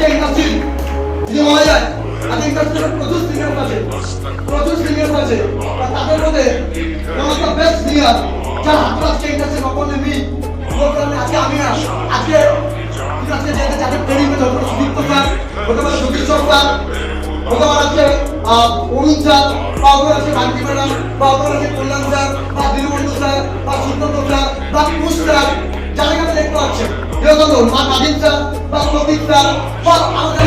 আজকে ইন্ডাস্ট্রি যদি বলা যায় আজকে ইন্ডাস্ট্রির প্রচুর সিনিয়র আছে তাদের মধ্যে একটা বেস্ট সিনিয়র যারা আজকে ইন্ডাস্ট্রির সকলে মিল আজকে আমি আজকে যাদের ট্রেনিং হতে হতে সুদীপ্ত স্যার হতে পারে সতীশ সরকার হতে পারে আছে অরুণ স্যার বা ওদের আছে ভান্তি ম্যাডাম বা ওদের আছে কল্যাণ স্যার বা দীনবন্ধু স্যার বা সুব্রত স্যার বা কুশ স্যার যাদের কাছে দেখতে পাচ্ছেন এরকম নাদিম স্যার বা প্রদীপ স্যার বা আমাদের